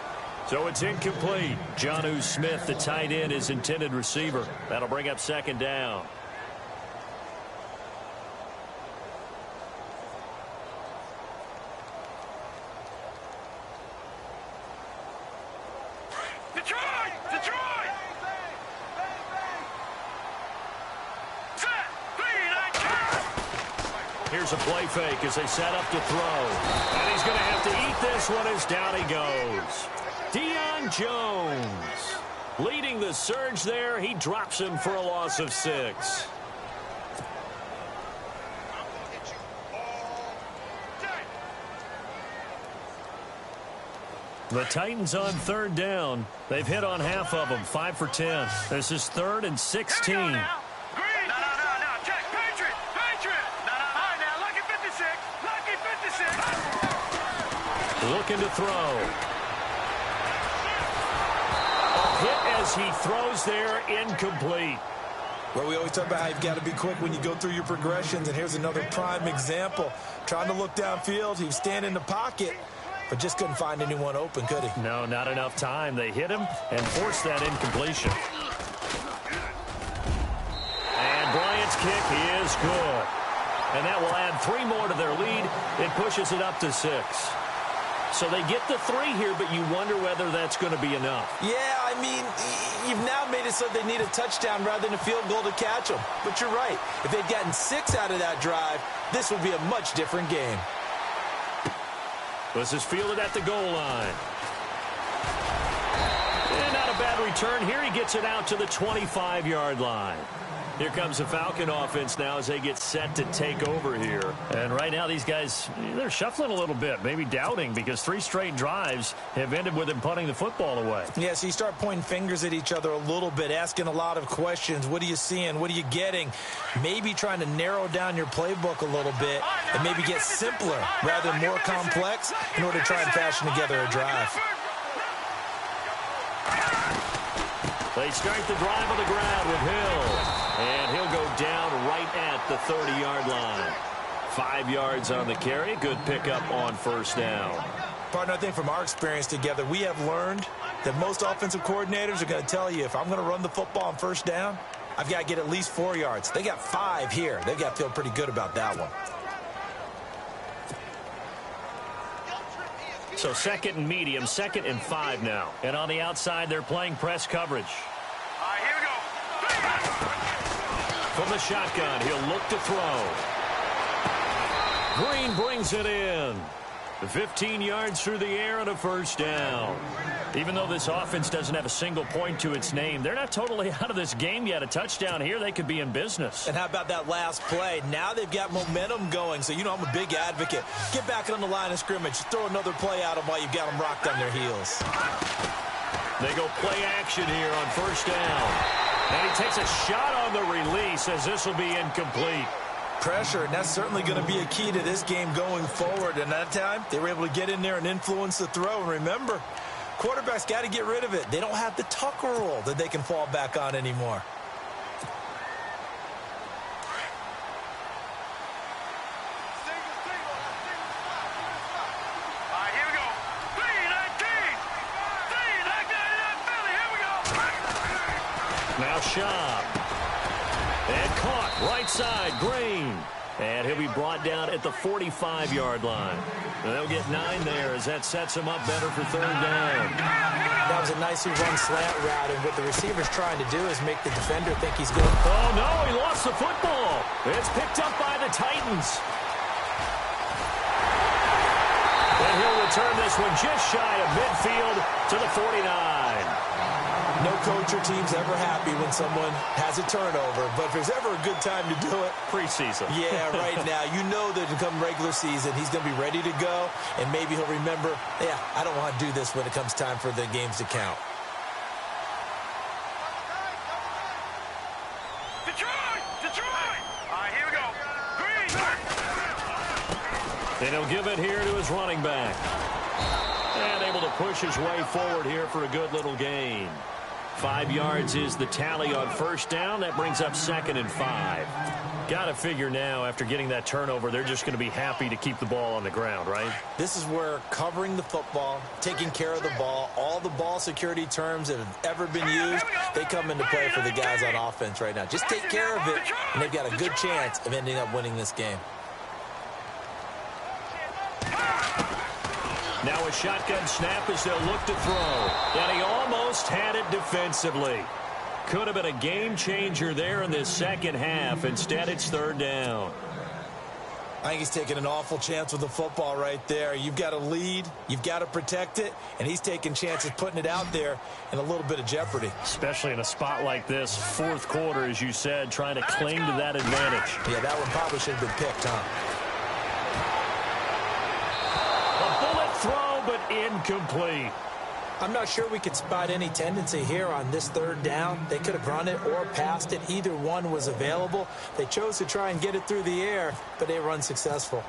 So it's incomplete. Jonnu Smith, the tight end, is intended receiver. That'll bring up second down. Detroit! Detroit! Set! 3-9. Here's a play fake as they set up to throw. And he's going to have to eat this one as down he goes. Deion Jones leading the surge there. He drops him for a loss of 6. The Titans on third down. They've hit on half of them, 5 for 10. This is 3rd and 16. Green! No. Check. Patriot! No. All right, now, lucky 56. Lucky 56. Looking to throw. Hit as he throws there, incomplete. Well, we always talk about how you've got to be quick when you go through your progressions, and here's another prime example. Trying to look downfield, he was standing in the pocket, but just couldn't find anyone open, could he? No, not enough time. They hit him and forced that incompletion. And Bryant's kick is good. And that will add 3 more to their lead. It pushes it up to 6. So they get the 3 here, but you wonder whether that's going to be enough. Yeah, I mean, you've now made it so they need a touchdown rather than a field goal to catch them. But you're right. If they'd gotten 6 out of that drive, this would be a much different game. This is fielded at the goal line. And not a bad return here. He gets it out to the 25-yard line. Here comes the Falcon offense now as they get set to take over here. And right now these guys, they're shuffling a little bit, maybe doubting, because 3 straight drives have ended with them punting the football away. Yeah, so you start pointing fingers at each other a little bit, asking a lot of questions. What are you seeing? What are you getting? Maybe trying to narrow down your playbook a little bit and maybe get simpler rather than more complex in order to try and fashion together a drive. They start the drive on the ground with Hill. And he'll go down right at the 30-yard line. 5 yards on the carry. Good pickup on first down. Partner, I think from our experience together, we have learned that most offensive coordinators are going to tell you, if I'm going to run the football on first down, I've got to get at least 4 yards. They got 5 here. They've got to feel pretty good about that one. So 2nd and medium, 2nd and 5 now. And on the outside, they're playing press coverage. All right, here we go. From the shotgun, he'll look to throw. Green brings it in. 15 yards through the air and a first down. Even though this offense doesn't have a single point to its name, they're not totally out of this game yet. A touchdown here, they could be in business. And how about that last play? Now they've got momentum going, so you know I'm a big advocate. Get back on the line of scrimmage. Throw another play at them while you've got them rocked on their heels. They go play action here on first down. And he takes a shot on the release as this will be incomplete. Pressure, and that's certainly going to be a key to this game going forward. And that time, they were able to get in there and influence the throw. And remember, quarterbacks got to get rid of it. They don't have the tucker roll that they can fall back on anymore. Now Schaub. And caught right side, Green. And he'll be brought down at the 45-yard line. And they'll get 9 there as that sets him up better for 3rd down. That was a nicely run slant route, and what the receiver's trying to do is make the defender think he's going. Oh, no, he lost the football. It's picked up by the Titans. And he'll return this one just shy of midfield to the 49. No coach or team's ever happy when someone has a turnover, but if there's ever a good time to do it, preseason. Yeah, right now. You know that come regular season, he's going to be ready to go, and maybe he'll remember, yeah, I don't want to do this when it comes time for the games to count. Detroit! Detroit! All right, here we go. Green! And he'll give it here to his running back. And able to push his way forward here for a good little gain. 5 yards is the tally on first down. That brings up 2nd and 5. Got to figure now, after getting that turnover, they're just going to be happy to keep the ball on the ground, right? This is where covering the football, taking care of the ball, all the ball security terms that have ever been used, they come into play for the guys on offense right now. Just take care of it, and they've got a good chance of ending up winning this game. Now a shotgun snap as they'll look to throw. And he almost had it defensively. Could have been a game changer there in this second half. Instead, it's 3rd down. I think he's taking an awful chance with the football right there. You've got to lead, you've got to protect it, and he's taking chances putting it out there in a little bit of jeopardy. Especially in a spot like this, 4th quarter, as you said, trying to cling to that advantage. Yeah, that one probably should have been picked, huh? Throw, but incomplete. I'm not sure we could spot any tendency here on this 3rd down. They could have run it or passed it. Either one was available. They chose to try and get it through the air, but they were unsuccessful.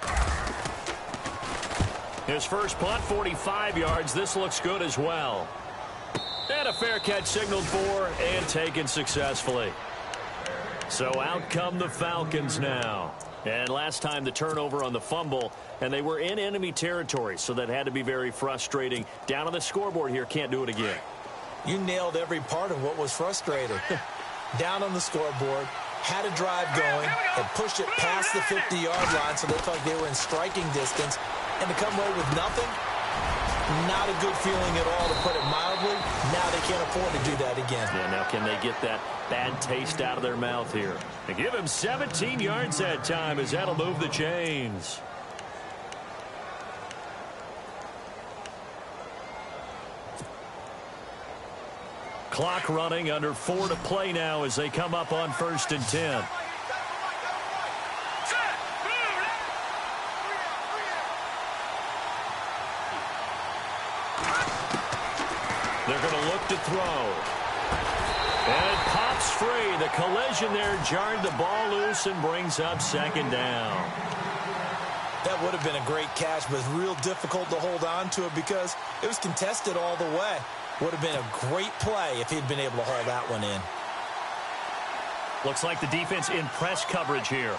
His first punt, 45 yards. This looks good as well. And a fair catch signaled for and taken successfully. So out come the Falcons now. And last time the turnover on the fumble, and they were in enemy territory, so that had to be very frustrating. Down on the scoreboard here, can't do it again. You nailed every part of what was frustrating. Down on the scoreboard, had a drive going, and pushed it past the 50-yard line so they felt like they were in striking distance, and to come away with nothing, not a good feeling at all, to put it mildly. Now they can't afford to do that again. Yeah, now can they get that bad taste out of their mouth here? And give him 17 yards that time, as that'll move the chains. Clock running, under 4 to play now as they come up on 1st and 10. They're going to look to throw. And it pops free. The collision there jarred the ball loose and brings up 2nd down. That would have been a great catch, but it's real difficult to hold on to it because it was contested all the way. Would have been a great play if he'd been able to haul that one in. Looks like the defense in press coverage here.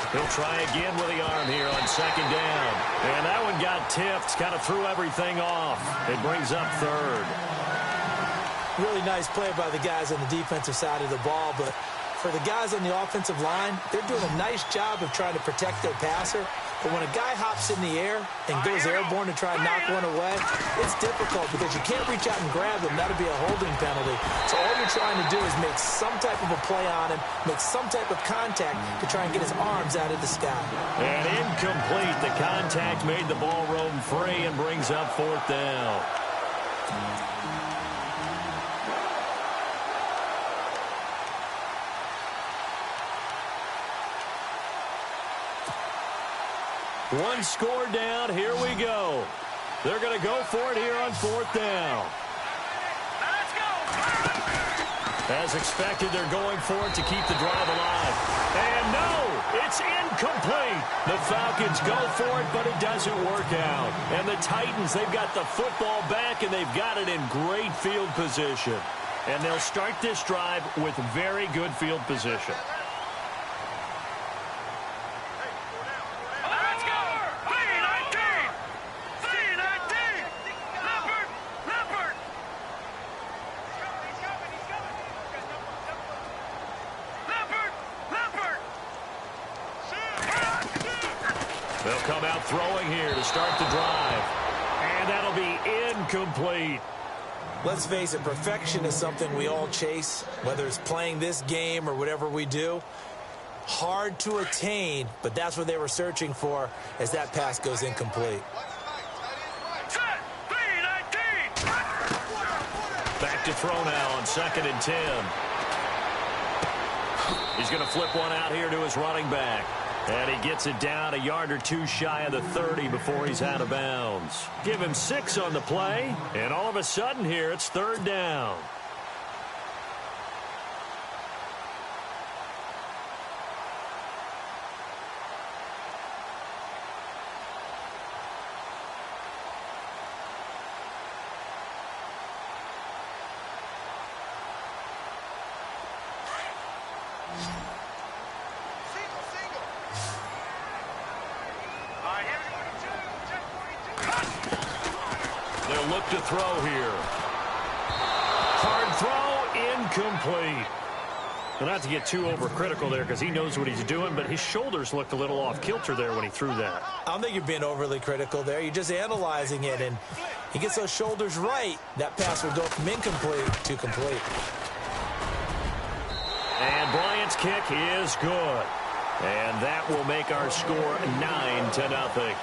He'll try again with the arm here on 2nd down. And that one got tipped, kind of threw everything off. It brings up 3rd. Really nice play by the guys on the defensive side of the ball, but for the guys on the offensive line, they're doing a nice job of trying to protect their passer. But when a guy hops in the air and goes airborne to try and knock one away, it's difficult because you can't reach out and grab them. That'll be a holding penalty. So all you're trying to do is make some type of a play on him, make some type of contact to try and get his arms out of the sky. And incomplete. The contact made the ball roam free and brings up 4th down. One score down. Here we go. They're going to go for it here on 4th down. Let's go. As expected, they're going for it to keep the drive alive. And no, it's incomplete. The Falcons go for it, but it doesn't work out. And the Titans, they've got the football back, and they've got it in great field position. And they'll start this drive with very good field position. They'll come out throwing here to start the drive. And that'll be incomplete. Let's face it, perfection is something we all chase, whether it's playing this game or whatever we do. Hard to attain, but that's what they were searching for as that pass goes incomplete. Back to throw now on 2nd and 10. He's going to flip one out here to his running back. And he gets it down a yard or two shy of the 30 before he's out of bounds. Give him 6 on the play, and all of a sudden here it's 3rd down. They'll look to throw here. Hard throw, incomplete. Well, not to get too overcritical there because he knows what he's doing, but his shoulders looked a little off kilter there when he threw that. I don't think you're being overly critical there. You're just analyzing it, and he gets those shoulders right. That pass will go from incomplete to complete. And Bryant's kick is good. And that will make our score 9-0.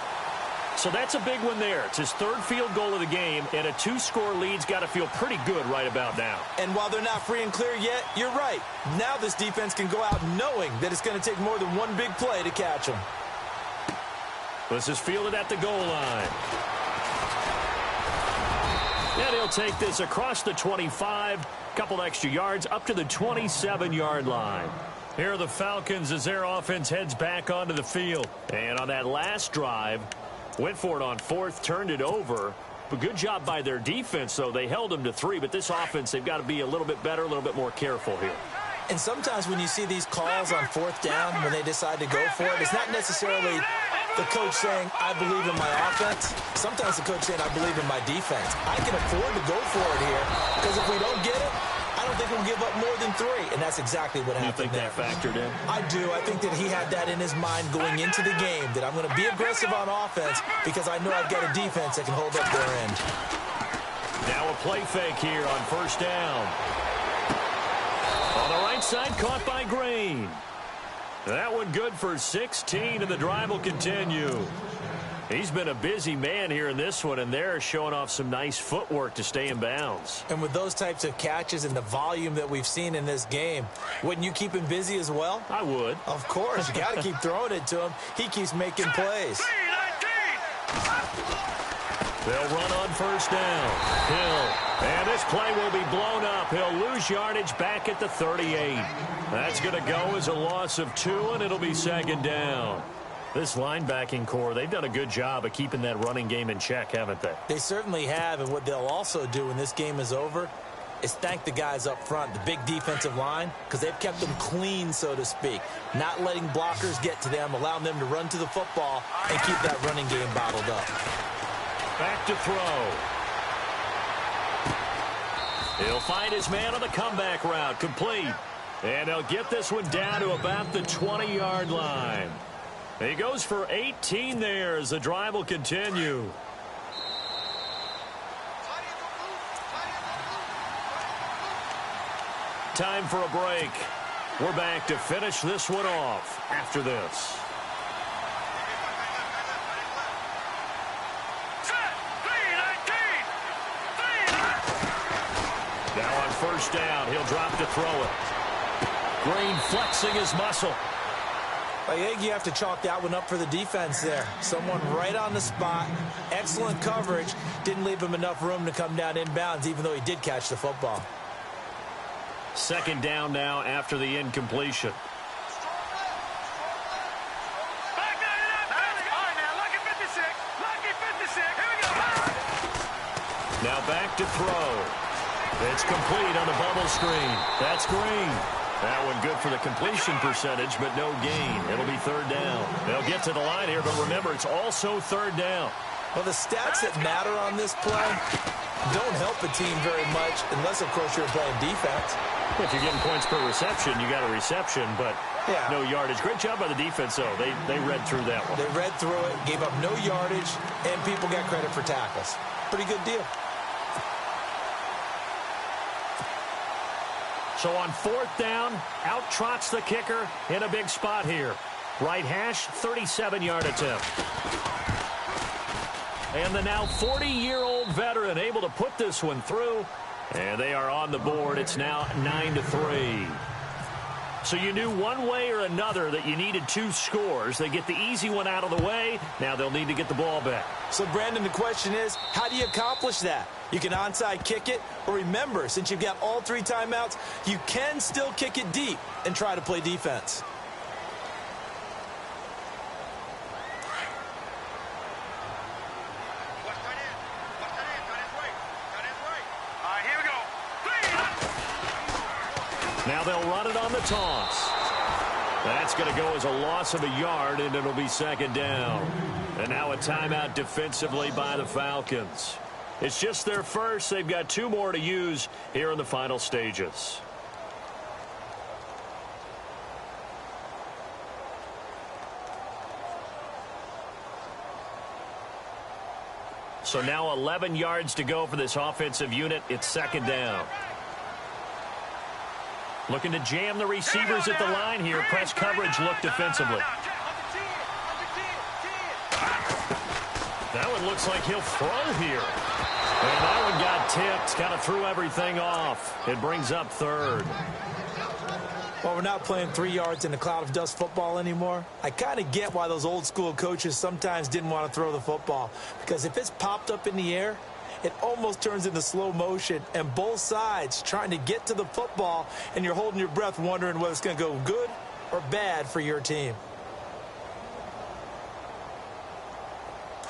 So that's a big one there. It's his 3rd field goal of the game, and a 2-score lead's got to feel pretty good right about now. And while they're not free and clear yet, you're right. Now this defense can go out knowing that it's going to take more than one big play to catch them. This is fielded at the goal line. And he'll take this across the 25, couple extra yards, up to the 27-yard line. Here are the Falcons as their offense heads back onto the field. And on that last drive, went for it on 4th, turned it over. But good job by their defense, though. They held them to 3, but this offense, they've got to be a little bit better, a little bit more careful here. And sometimes when you see these calls on 4th down, when they decide to go for it, it's not necessarily the coach saying, I believe in my offense. Sometimes the coach saying, I believe in my defense. I can afford to go for it here because if we don't get it, I don't think we'll give up more than 3, and that's exactly what happened. You think that factored in? I do. I think that he had that in his mind going into the game, that I'm going to be aggressive on offense because I know I've got a defense that can hold up their end. Now a play fake here on first down. On the right side, caught by Green. That one good for 16, and the drive will continue. He's been a busy man here in this one, and they're showing off some nice footwork to stay in bounds. And with those types of catches and the volume that we've seen in this game, wouldn't you keep him busy as well? I would. Of course. You got to keep throwing it to him. He keeps making plays. They'll run on first down. Hill. And this play will be blown up. He'll lose yardage back at the 38. That's going to go as a loss of 2, and it'll be second down. This linebacking core, they've done a good job of keeping that running game in check, haven't they? They certainly have, and what they'll also do when this game is over is thank the guys up front, the big defensive line, because they've kept them clean, so to speak, not letting blockers get to them, allowing them to run to the football and keep that running game bottled up. Back to throw. He'll find his man on the comeback route, complete. And he'll get this one down to about the 20-yard line. He goes for 18 there as the drive will continue. Time for a break. We're back to finish this one off after this. Now on first down, he'll drop to throw it. Green flexing his muscle. I think you have to chalk that one up for the defense there. Someone right on the spot. Excellent coverage. Didn't leave him enough room to come down inbounds, even though he did catch the football. Second down now after the incompletion. Now back to throw. It's complete on the bubble screen. That's Green. That one good for the completion percentage, but no gain. It'll be third down. They'll get to the line here, but remember, it's also third down. Well, the stats that matter on this play don't help a team very much, unless, of course, you're playing defense. If you're getting points per reception, you got a reception, but no yardage. Great job by the defense, though. They read through that one. They read through it, gave up no yardage, and people got credit for tackles. Pretty good deal. So on fourth down, out trots the kicker in a big spot here. Right hash, 37-yard attempt. And the now 40-year-old veteran able to put this one through. And they are on the board. It's now 9-3. So you knew one way or another that you needed 2 scores. They get the easy one out of the way. Now they'll need to get the ball back. So, Brandon, the question is, how do you accomplish that? You can onside kick it, or remember, since you've got all 3 timeouts, you can still kick it deep and try to play defense. Now they'll run it on the toss. That's going to go as a loss of a yard, and it'll be second down. And now a timeout defensively by the Falcons. It's just their first. They've got 2 more to use here in the final stages. So now 11 yards to go for this offensive unit. It's second down. Looking to jam the receivers at the line here. Press coverage look defensively. That one looks like he'll throw here. And that one got tipped. Kind of threw everything off. It brings up third. Well, we're not playing 3 yards in a cloud of dust football anymore. I kind of get why those old school coaches sometimes didn't want to throw the football. Because if it's popped up in the air, it almost turns into slow motion, and both sides trying to get to the football, and you're holding your breath wondering whether it's going to go good or bad for your team.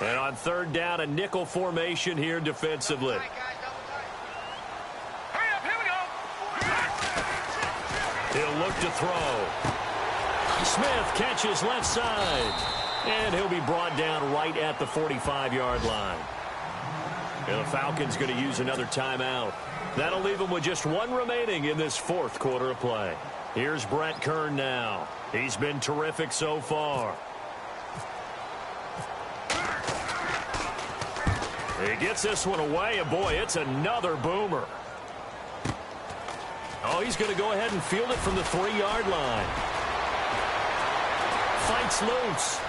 And on third down, a nickel formation here defensively. He'll look to throw. Smith catches left side, and he'll be brought down right at the 45-yard line. And the Falcons going to use another timeout. That'll leave him with just one remaining in this fourth quarter of play. Here's Brett Kern now. He's been terrific so far. He gets this one away, and boy, it's another boomer. Oh, he's going to go ahead and field it from the 3-yard line. Fights loose.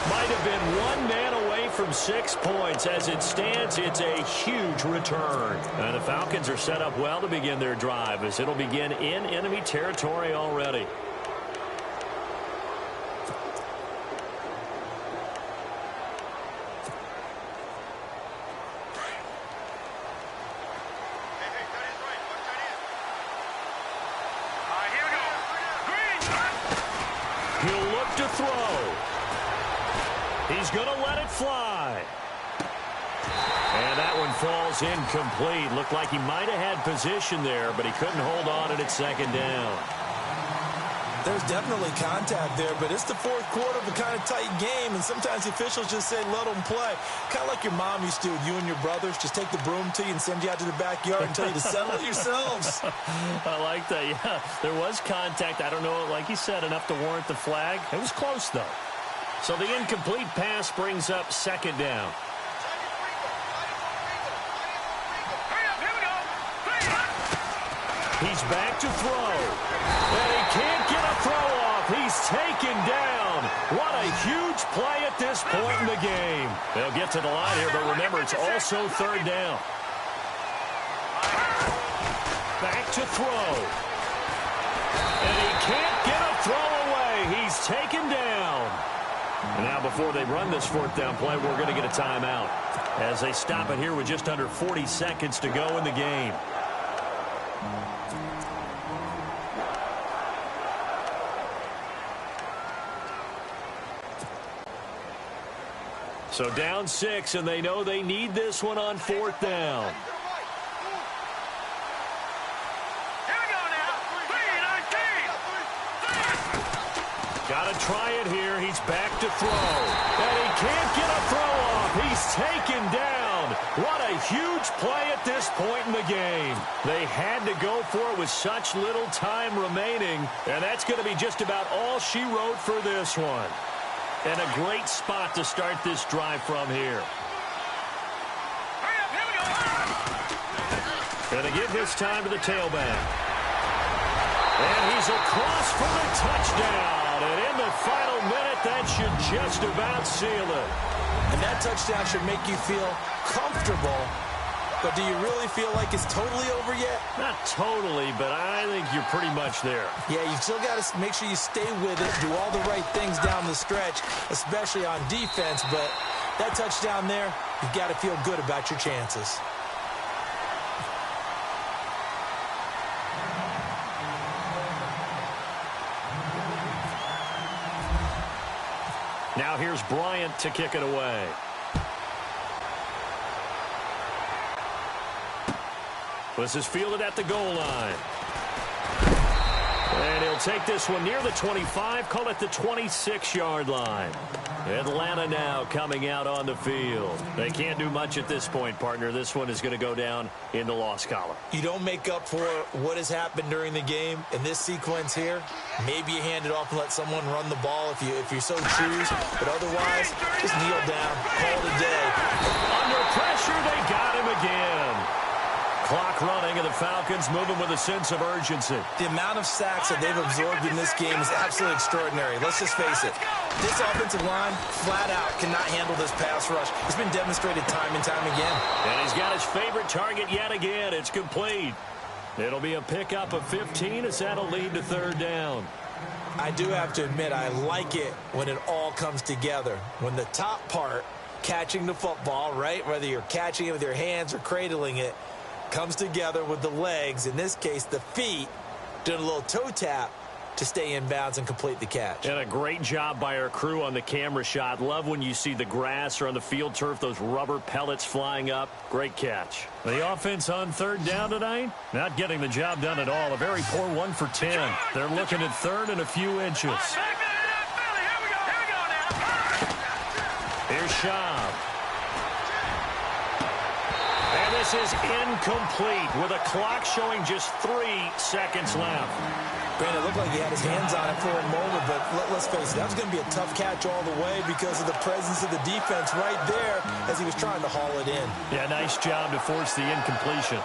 Might have been one man away from 6 points. As it stands, it's a huge return. And the Falcons are set up well to begin their drive, as it'll begin in enemy territory already. He'll look to throw. He's going to let it fly. And that one falls incomplete. Looked like he might have had position there, but he couldn't hold on at second down. There's definitely contact there, but it's the fourth quarter of a kind of tight game, and sometimes the officials just say, let them play. Kind of like your mom used to with you and your brothers. Just take the broom to you and send you out to the backyard and tell you to settle it yourselves. I like that, yeah. There was contact. I don't know, like you said, enough to warrant the flag. It was close, though. So the incomplete pass brings up second down. He's back to throw. And he can't get a throw off. He's taken down. What a huge play at this point in the game. They'll get to the line here, but remember, it's also third down. Back to throw. And he can't get a throw away. He's taken down. And now before they run this fourth down play, we're going to get a timeout as they stop it here with just under 40 seconds to go in the game. So down 6, and they know they need this one on fourth down. Got to try it here. He's back to throw. And he can't get a throw off. He's taken down. What a huge play at this point in the game. They had to go for it with such little time remaining. And that's going to be just about all she wrote for this one. And a great spot to start this drive from here. Going to give his time to the tailback. And he's across for the touchdown. And in the final minute, that should just about seal it. And that touchdown should make you feel comfortable. But do you really feel like it's totally over yet? Not totally, but I think you're pretty much there. Yeah, you've still got to make sure you stay with it, do all the right things down the stretch, especially on defense. But that touchdown there, you've got to feel good about your chances. Now here's Bryant to kick it away. This is fielded at the goal line. And he'll take this one near the 25, call it the 26-yard line. Atlanta now coming out on the field. They can't do much at this point, partner. This one is going to go down in the loss column. You don't make up for what has happened during the game in this sequence here. Maybe you hand it off and let someone run the ball if you so choose. But otherwise, just kneel down, call it a day. Under pressure, they got him again. Clock running, and the Falcons moving with a sense of urgency. The amount of sacks that they've absorbed in this game is absolutely extraordinary. Let's just face it. This offensive line, flat out, cannot handle this pass rush. It's been demonstrated time and time again. And he's got his favorite target yet again. It's complete. It'll be a pickup of 15 as that'll lead to third down. I do have to admit, I like it when it all comes together. When the top part, catching the football, right, whether you're catching it with your hands or cradling it, comes together with the legs, in this case the feet, doing a little toe tap to stay in bounds and complete the catch. And a great job by our crew on the camera shot. Love when you see the grass or on the field turf, those rubber pellets flying up. Great catch. The offense on third down tonight, not getting the job done at all. A very poor 1 for 10. They're looking at third and a few inches. Here's Schaub. This is incomplete with a clock showing just 3 seconds left. Brandon, it looked like he had his hands on it for a moment, but let's face it, that was going to be a tough catch all the way because of the presence of the defense right there as he was trying to haul it in. Yeah, nice job to force the incompletion.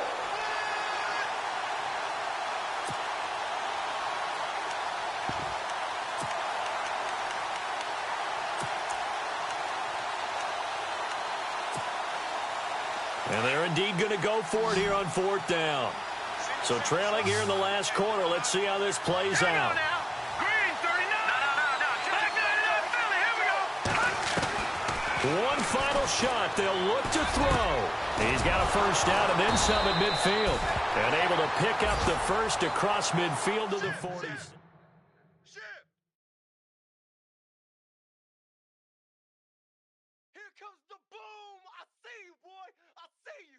And they're indeed going to go for it here on 4th down. So trailing here in the last quarter. Let's see how this plays out. Green, 39. No. Back here we go. One final shot. They'll look to throw. He's got a first down and then some at midfield. And able to pick up the first across midfield to the 40s. Here comes the boom. I see you, boy. I see you.